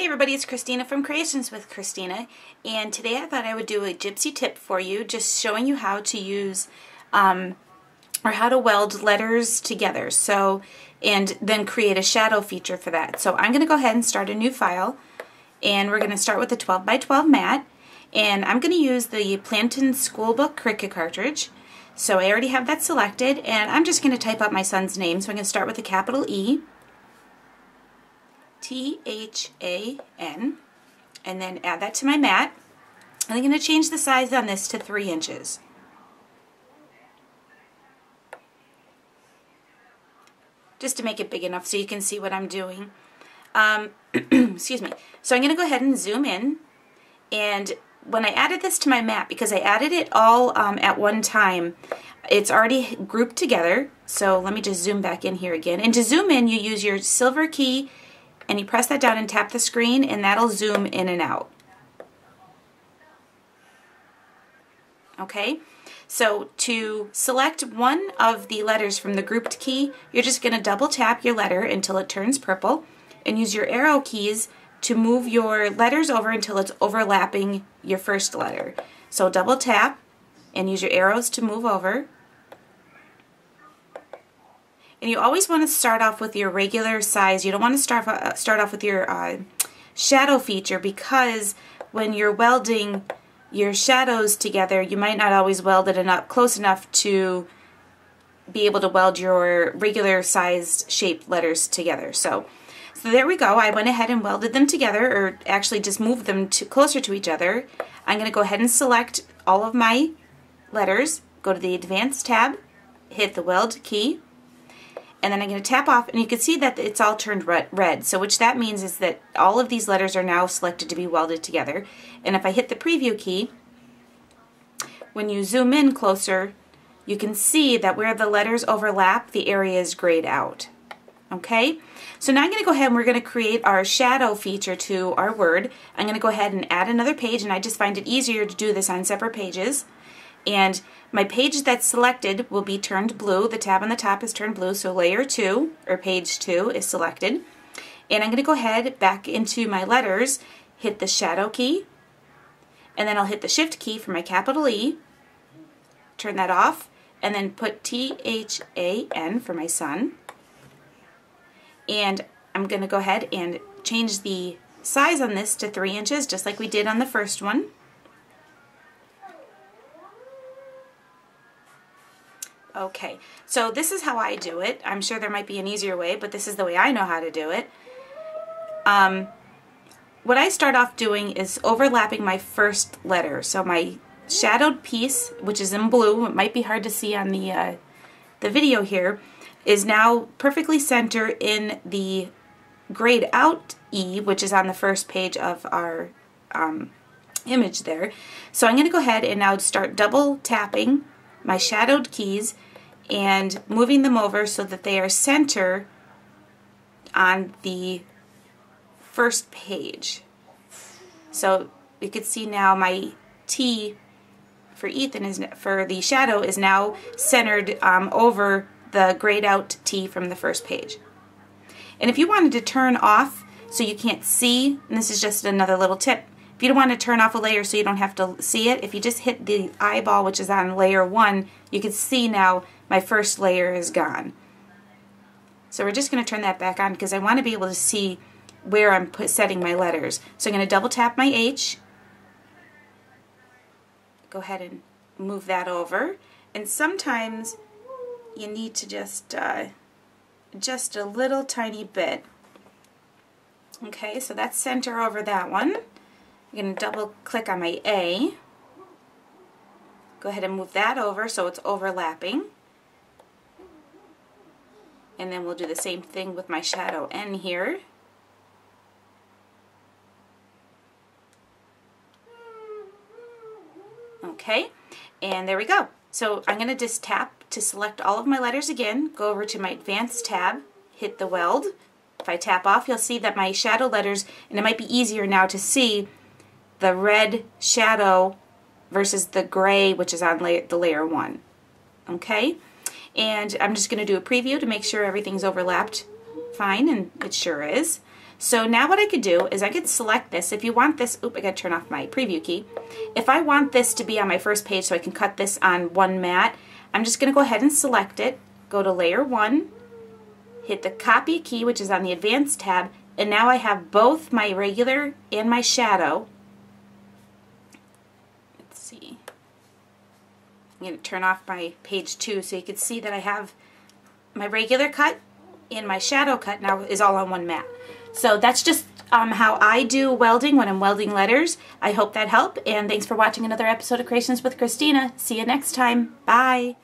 everybody, it's Christina from Creations with Christina, and today I thought I would do a Gypsy tip for you, just showing you how to use or how to weld letters together, and then create a shadow feature for that. So I'm going to go ahead and start a new file, and we're going to start with the 12 by 12 mat, and I'm going to use the Plantain Schoolbook Cricut cartridge. So I already have that selected, and I'm just going to type out my son's name. So I'm going to start with a capital E, T-H-A-N, and then add that to my mat. And I'm going to change the size on this to 3 inches. Just to make it big enough so you can see what I'm doing. Excuse me. So I'm going to go ahead and zoom in, and when I added this to my mat, because I added it all at one time, it's already grouped together. So let me just zoom back in here again. And to zoom in, you use your silver key and you press that down and tap the screen, and that'll zoom in and out. Okay, so to select one of the letters from the grouped key, you're just going to double tap your letter until it turns purple, and use your arrow keys to move your letters over until it's overlapping your first letter. So double tap and use your arrows to move over. And you always want to start off with your regular size. You don't want to start off with your shadow feature, because when you're welding your shadows together, you might not always weld it close enough to be able to weld your regular sized shaped letters together. So there we go. I went ahead and welded them together, or actually just moved them closer to each other. I'm going to go ahead and select all of my letters, go to the Advanced tab, hit the Weld key, and then I'm going to tap off, and you can see that it's all turned red. So which that means is that all of these letters are now selected to be welded together. And if I hit the Preview key, when you zoom in closer, you can see that where the letters overlap, the area is grayed out. Okay, so now I'm going to go ahead and we're going to create our shadow feature to our word. I'm going to go ahead and add another page, and I just find it easier to do this on separate pages. And my page that's selected will be turned blue. The tab on the top is turned blue, so layer 2 or page 2 is selected. And I'm going to go ahead back into my letters, hit the shadow key, and then I'll hit the shift key for my capital E, turn that off, and then put T-H-A-N for my son. And I'm going to go ahead and change the size on this to 3 inches, just like we did on the first one. Okay, so this is how I do it. I'm sure there might be an easier way, but this is the way I know how to do it. What I start off doing is overlapping my first letter. So my shadowed piece, which is in blue, it might be hard to see on the video here, is now perfectly centered in the grayed out E, which is on the first page of our image there. So I'm going to go ahead and now start double tapping my shadowed keys and moving them over so that they are center on the first page. So you can see now my T for Ethan for the shadow is now centered over the grayed out T from the first page. And if you wanted to turn off so you can't see, and this is just another little tip, if you don't want to turn off a layer so you don't have to see it, if you just hit the eyeball, which is on layer 1, you can see now my first layer is gone. So we're just going to turn that back on because I want to be able to see where I'm setting my letters. So I'm going to double tap my H, go ahead and move that over, and sometimes you need to just a little tiny bit. Okay, so that's center over that one. I'm going to double click on my A, go ahead and move that over so it's overlapping, and then we'll do the same thing with my shadow N here. Okay, and there we go. So I'm going to just tap to select all of my letters again, go over to my Advanced tab, hit the Weld. If I tap off, you'll see that my shadow letters, and it might be easier now to see the red shadow versus the gray, which is on the layer 1. Okay, and I'm just going to do a preview to make sure everything's overlapped fine, and it sure is. So now what I could do is I could select this. If you want this, oop, I gotta turn off my preview key. If I want this to be on my first page so I can cut this on one mat, I'm just gonna go ahead and select it, go to layer 1, hit the copy key, which is on the advanced tab, and now I have both my regular and my shadow. Let's see. I'm going to turn off my page 2 so you can see that I have my regular cut and my shadow cut now is all on one mat. So that's just how I do welding when I'm welding letters. I hope that helped, and thanks for watching another episode of Creations with Christina. See you next time. Bye.